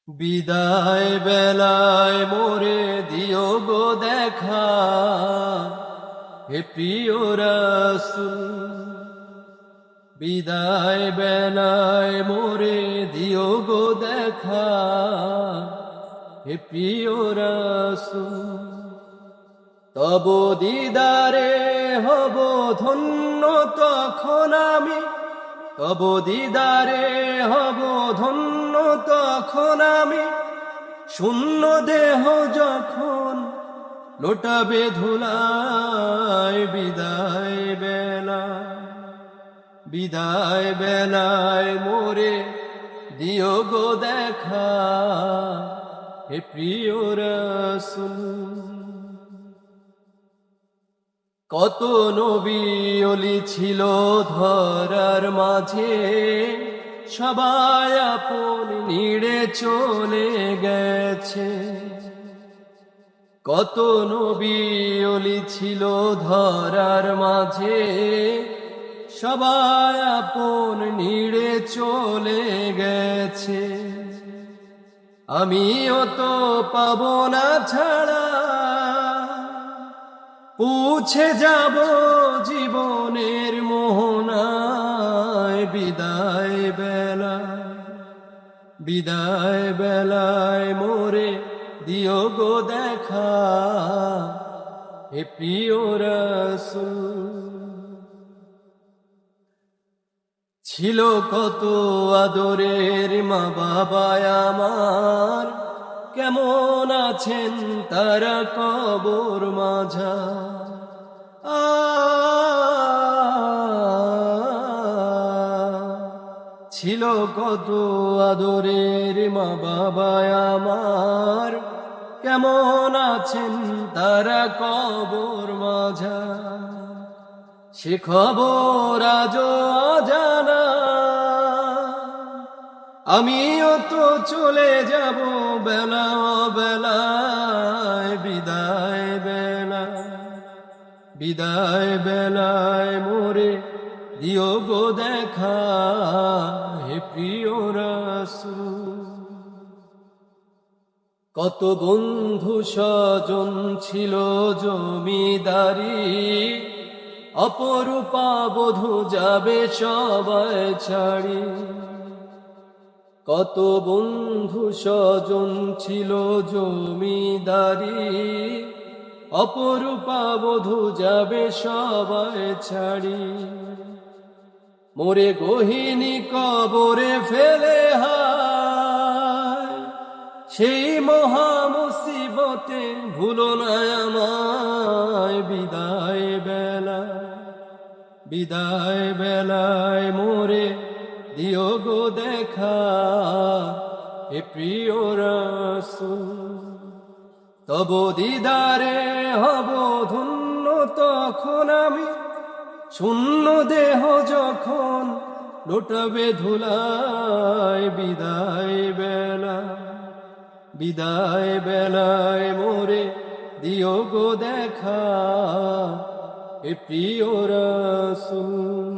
বিদায় বেলায় মোরে দিও গো দেখা, হে প্রিয় রাসূল। বিদায় বেলায় মোরে দিও গো দেখা, হে প্রিয় রাসূল। তব দিদারে হব ধন্য তখন আমি, তব দিদারে হব ধন্য তখন আমি। শূন্য দেহ যখন লোটাবে ধুলায়, বিদায় বেলায়, বিদায় বেলায় মোরে দিও গো দেখা, হে প্রিয় রাসূল। কত নবী ওলি ছিল ধরার মাঝে, সবাই আপন নিড়ে চলে গেছে। কত নবী ওলি ছিল ধরার মাঝে, সবাই আপন নিড়ে চলে গেছে। আমিও তো পাবো না ছাড়া, পৌঁছে যাব জীবনের মোহনায়। বিদায় বেলায়, বিদায় বেলায় মোরে দিও গো দেখা, হে প্রিয় রাসূল। ছিল কত আদরের মা বাবা আমার, কেমন আছেন তারা কবর মাঝা। ছিল কত আদরের মা বাবা আমার, কেমন আছেন তারা কবর মাঝা। সে খবর আজও অজানা, আমিও তো চলে যাব বেলা বেলায়। বিদায় বেলায়, বিদায় বেলায় মোরে দিও গো দেখা, হে প্রিয় রাসূল। কত বন্ধু স্বজন ছিল জমিদারি, অপরূপা বধূ যাবে সবাই ছাড়ি। কত বন্ধু স্বজন ছিল জমিদারি, অপরূপা বধূ যাবে সবাই ছাড়ি। মোরে গহীনি কবরে ফেলে হায়, সেই মহা মুসিবতে ভুলো না আমায়। বিদায় বেলায়, বিদায় বেলায় মোরে দিও গো দেখা, হে প্রিয় রাসূল। তব দিদারে হব ধন্য তখন আমি, শূন্য দেহ যখন লোটাবে ধুলায়। বিদায় বেলায়, বিদায় বেলায় মোরে দিও গো দেখা, হে প্রিয় রাসূল।